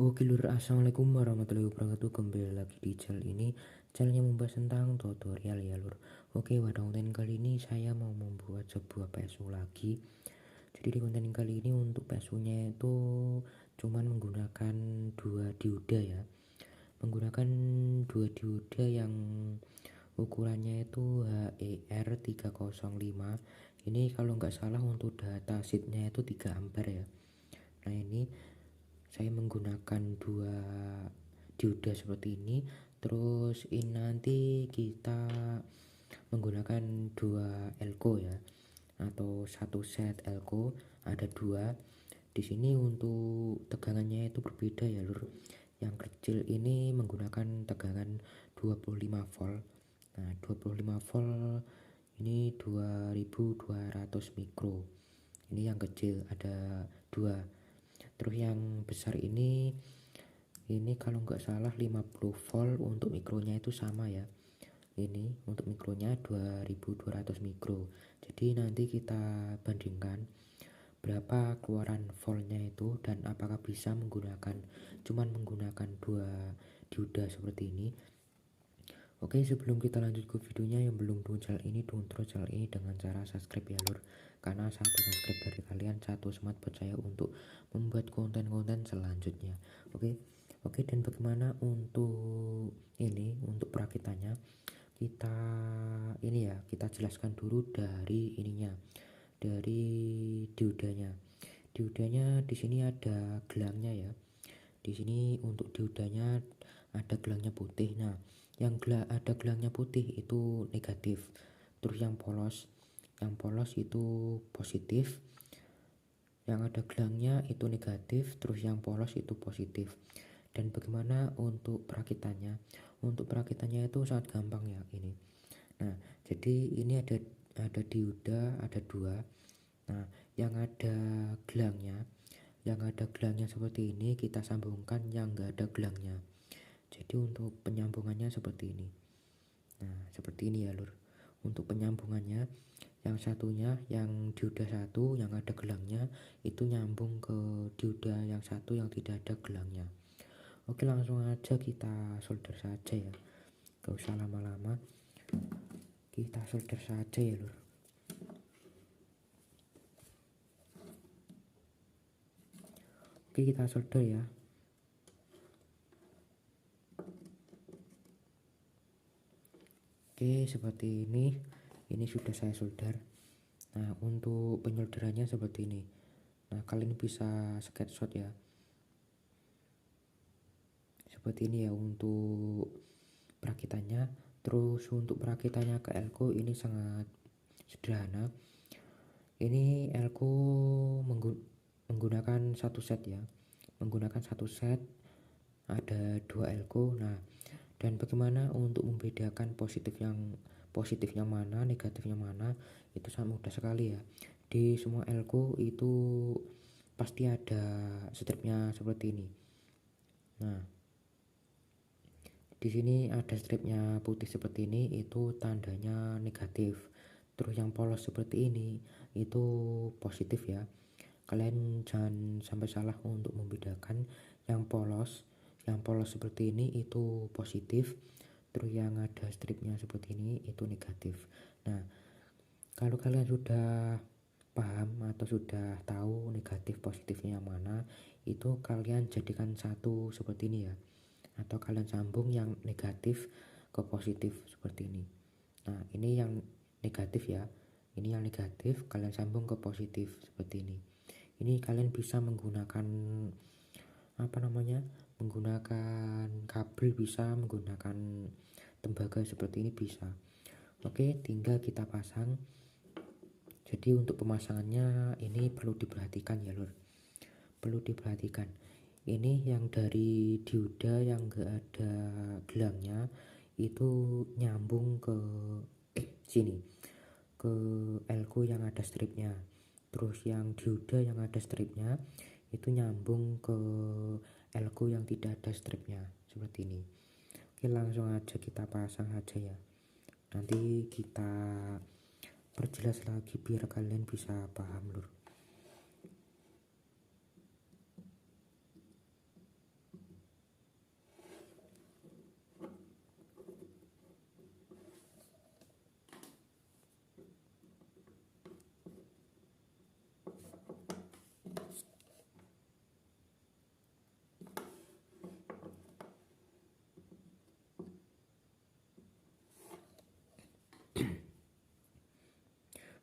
Oke lur, assalamualaikum warahmatullahi wabarakatuh. Kembali lagi di channel ini. Channel yang membahas tentang tutorial ya lur. Oke, pada konten kali ini saya mau membuat sebuah PSU lagi. Jadi di konten kali ini untuk PSU nya itu cuman menggunakan dua dioda ya. Menggunakan dua dioda yang ukurannya itu HER305. Ini kalau nggak salah untuk data sheetnya itu 3 ampere ya. Nah ini saya menggunakan dua dioda seperti ini. Terus ini nanti kita menggunakan dua elko ya, atau satu set elko, ada dua. Di sini untuk tegangannya itu berbeda ya lur. Yang kecil ini menggunakan tegangan 25 volt. Nah 25 volt ini 2200 mikro. Ini yang kecil ada dua. Terus yang besar ini kalau nggak salah 50 volt. Untuk mikronya itu sama ya. Ini untuk mikronya 2200 mikro. Jadi nanti kita bandingkan berapa keluaran voltnya itu dan apakah bisa menggunakan dua dioda seperti ini. Oke, sebelum kita lanjut ke videonya, yang belum dukung channel ini, dukung terus channel ini dengan cara subscribe ya lur. Karena satu subscribe dari kalian, satu semangat buat saya untuk membuat konten-konten selanjutnya. Oke, dan bagaimana untuk untuk perakitannya? Kita jelaskan dulu dari dari diodanya. Diodanya di sini ada gelangnya ya. Di sini untuk diodanya ada gelangnya putih. Nah, yang ada gelangnya putih itu negatif. Terus yang polos itu positif. Yang ada gelangnya itu negatif, terus yang polos itu positif. Dan bagaimana untuk perakitannya? Untuk perakitannya itu sangat gampang ya ini. Nah, jadi ini ada dioda, ada dua. Nah, yang ada gelangnya seperti ini kita sambungkan yang enggak ada gelangnya. Jadi untuk penyambungannya seperti ini. Nah, seperti ini ya lur. Untuk penyambungannya, yang satunya, yang dioda satu yang ada gelangnya itu nyambung ke dioda yang satu yang tidak ada gelangnya. Oke, langsung aja kita solder saja ya. Gak usah lama-lama. Kita solder saja ya lur. Oke, kita solder ya. Oke, seperti ini sudah saya solder. Nah, untuk penyolderannya seperti ini. Nah, kalian bisa screenshot ya. Seperti ini ya untuk perakitannya. Terus untuk perakitannya ke elko ini sangat sederhana. Ini elko menggunakan satu set ya. Menggunakan satu set, ada dua elko. Nah, dan bagaimana untuk membedakan positifnya mana, negatifnya mana, itu sangat mudah sekali ya. Di semua elko itu pasti ada stripnya seperti ini. Nah, di sini ada stripnya putih seperti ini, itu tandanya negatif. Terus yang polos seperti ini itu positif ya. Kalian jangan sampai salah untuk membedakan. Yang polos seperti ini itu positif. Terus yang ada stripnya seperti ini itu negatif. Nah, kalau kalian sudah paham atau sudah tahu negatif positifnya yang mana, itu kalian jadikan satu seperti ini ya. Atau kalian sambung yang negatif ke positif seperti ini. Nah, ini yang negatif ya. Ini yang negatif, kalian sambung ke positif seperti ini. Ini kalian bisa menggunakan menggunakan kabel, bisa menggunakan tembaga seperti ini bisa. Oke, tinggal kita pasang. Jadi untuk pemasangannya ini perlu diperhatikan ya lur. Perlu diperhatikan. Ini yang dari dioda yang enggak ada gelangnya itu nyambung ke sini, ke elko yang ada stripnya. Terus yang dioda yang ada stripnya itu nyambung ke elko yang tidak ada stripnya seperti ini. Oke, langsung aja kita pasang aja ya. Nanti kita perjelas lagi biar kalian bisa paham lur.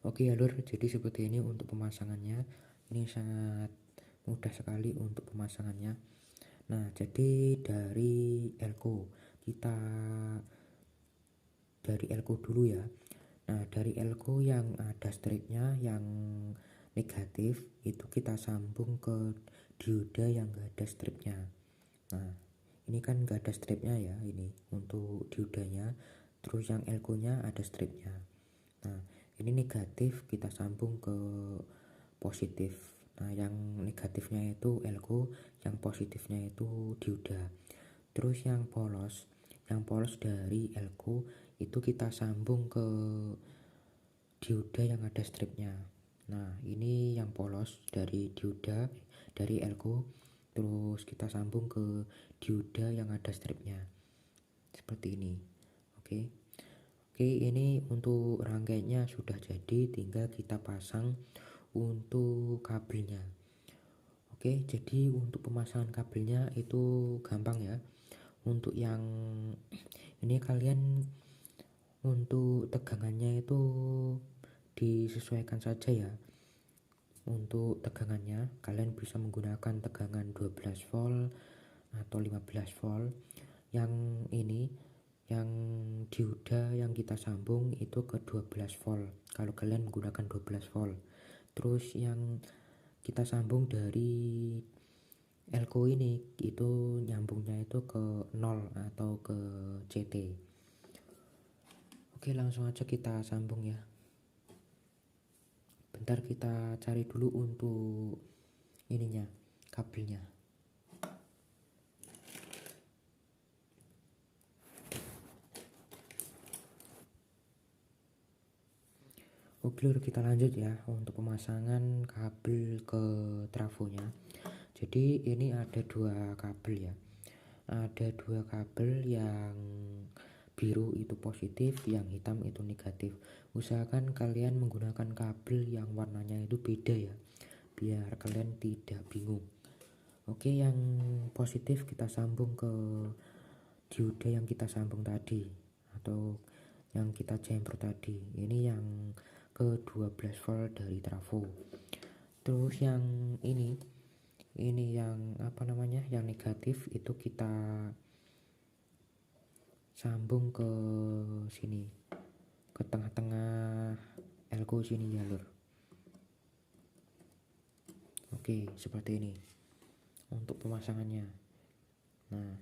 Oke ya lur, jadi seperti ini untuk pemasangannya. Ini sangat mudah sekali untuk pemasangannya. Nah, jadi kita dari elko dulu ya. Nah, dari elko yang ada stripnya yang negatif itu kita sambung ke dioda yang gak ada stripnya. Nah, ini kan gak ada stripnya ya, ini untuk diodanya. Terus yang elko nya ada stripnya. Nah, ini negatif kita sambung ke positif. Nah, yang negatifnya itu elko, yang positifnya itu dioda. Terus yang polos dari elko itu kita sambung ke dioda yang ada stripnya. Nah, ini yang polos dari dioda dari elko, terus kita sambung ke dioda yang ada stripnya. Seperti ini. Oke. Oke, ini untuk rangkaiannya sudah jadi, tinggal kita pasang untuk kabelnya. Oke, jadi untuk pemasangan kabelnya itu gampang ya. Untuk yang ini kalian untuk tegangannya itu disesuaikan saja ya. Untuk tegangannya kalian bisa menggunakan tegangan 12 volt atau 15 volt. Yang ini yang dioda yang kita sambung itu ke 12 volt kalau kalian menggunakan 12 volt. Terus yang kita sambung dari elko ini itu nyambungnya itu ke 0 atau ke CT. Oke, langsung aja kita sambung ya. Bentar kita cari dulu untuk ininya, kabelnya. Oke lur, kita lanjut ya untuk pemasangan kabel ke trafonya. Jadi ini ada dua kabel ya. Ada dua kabel, yang biru itu positif, yang hitam itu negatif. Usahakan kalian menggunakan kabel yang warnanya itu beda ya, biar kalian tidak bingung. Oke, yang positif kita sambung ke dioda yang kita sambung tadi atau yang kita jemput tadi. Ini yang ke 12 volt dari trafo. Terus yang ini yang apa namanya, yang negatif itu kita sambung ke sini, ke tengah-tengah elko sini ya lur. Oke, seperti ini untuk pemasangannya. Nah,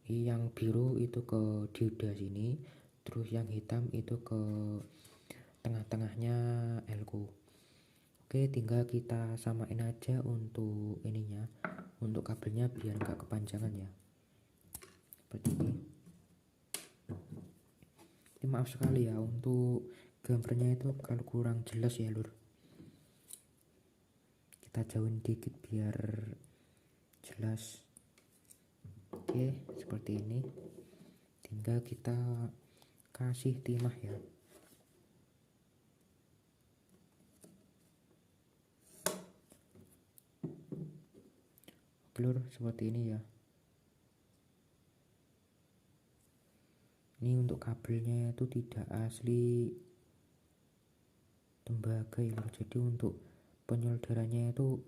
yang biru itu ke dioda sini, terus yang hitam itu ke tengah-tengahnya elko. Oke, tinggal kita samain aja untuk ininya, untuk kabelnya biar nggak kepanjangan ya. Seperti ini. Maaf sekali ya untuk gambarnya itu kalau kurang jelas ya lur. Kita jauhin dikit biar jelas. Oke, seperti ini. Tinggal kita kasih timah ya. Oke lur, seperti ini ya. Ini untuk kabelnya itu tidak asli tembaga ya lur. Jadi untuk penyolderannya itu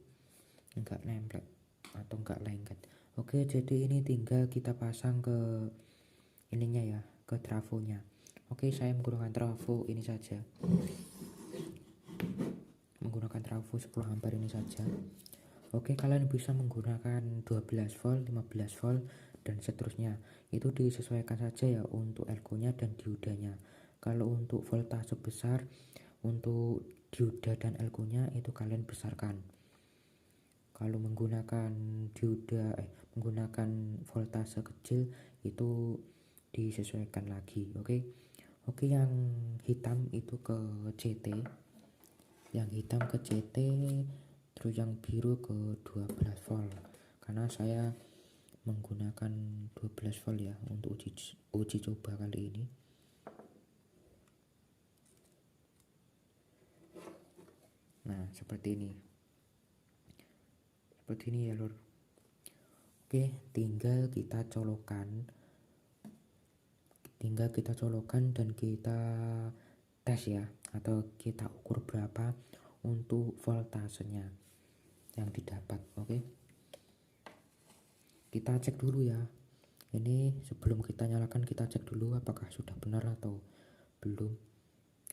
enggak nempel atau enggak lengket. Oke, jadi ini tinggal kita pasang ke ininya ya, ke trafonya. Oke, saya menggunakan trafo ini saja. Menggunakan trafo 10 ampere ini saja. Oke, kalian bisa menggunakan 12 volt, 15 volt dan seterusnya. Itu disesuaikan saja ya untuk elko-nya dan diodanya. Kalau untuk voltase besar untuk dioda dan elko-nya itu kalian besarkan. Kalau menggunakan menggunakan voltase kecil itu disesuaikan lagi. Oke, yang hitam itu ke CT. Yang hitam ke CT, terus yang biru ke 12 volt. Karena saya menggunakan 12 volt ya untuk uji coba kali ini. Nah, seperti ini ya lur. Oke, tinggal kita colokan dan kita tes ya, atau kita ukur berapa untuk voltasenya yang didapat. Oke, kita cek dulu ya. Ini sebelum kita nyalakan, kita cek dulu apakah sudah benar atau belum.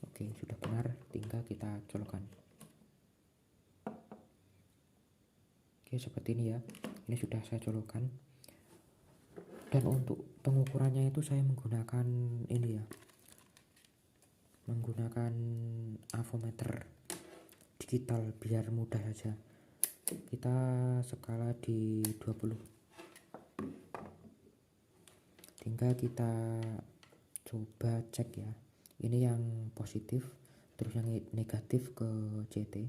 Oke, sudah benar, tinggal kita colokkan. Oke, seperti ini ya. Ini sudah saya colokkan. Dan untuk pengukurannya itu saya menggunakan ini ya, menggunakan avometer digital biar mudah saja. Kita skala di 20, tinggal kita coba cek ya. Ini yang positif, terus yang negatif ke CT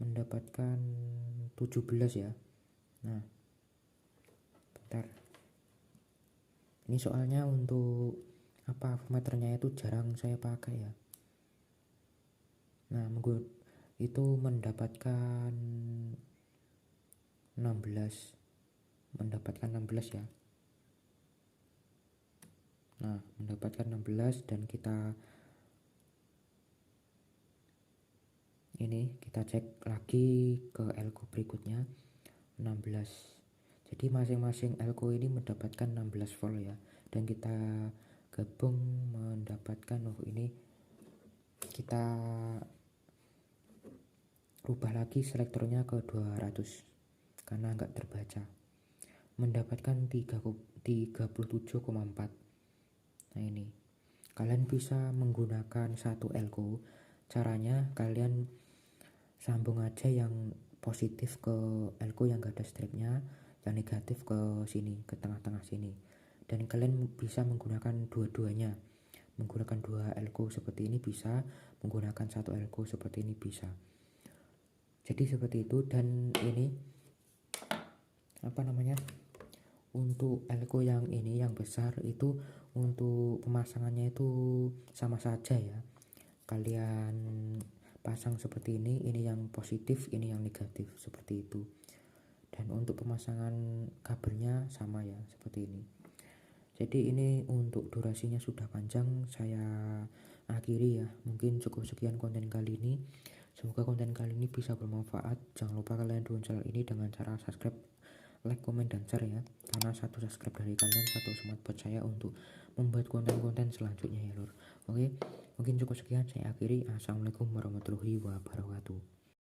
mendapatkan 17 ya. Nah, bentar, ini soalnya untuk apa, avometernya itu jarang saya pakai ya. Nah, itu mendapatkan 16, ya. Nah, mendapatkan 16, dan kita cek lagi ke elko berikutnya 16. Jadi masing-masing elko ini mendapatkan 16 volt ya, dan kita gabung mendapatkan, ini kita rubah lagi selektornya ke 200 karena nggak terbaca, mendapatkan 37,4. Nah, ini kalian bisa menggunakan satu elko. Caranya kalian sambung aja yang positif ke elko yang gak ada stripnya, yang negatif ke sini, ke tengah-tengah sini, dan kalian bisa menggunakan dua-duanya, menggunakan dua elko seperti ini bisa, menggunakan satu elko seperti ini bisa. Jadi seperti itu. Dan ini untuk elko yang ini yang besar itu untuk pemasangannya itu sama saja ya, kalian pasang seperti ini yang positif, ini yang negatif, seperti itu. Dan untuk pemasangan kabelnya sama ya, seperti ini. Jadi ini untuk durasinya sudah panjang, saya akhiri ya. Mungkin cukup sekian konten kali ini. Semoga konten kali ini bisa bermanfaat. Jangan lupa kalian dukung channel ini dengan cara subscribe, like, komen, dan share ya. Karena satu subscribe dari kalian satu semangat buat saya untuk membuat konten-konten selanjutnya ya lur. Oke, mungkin cukup sekian, saya akhiri. Assalamualaikum warahmatullahi wabarakatuh.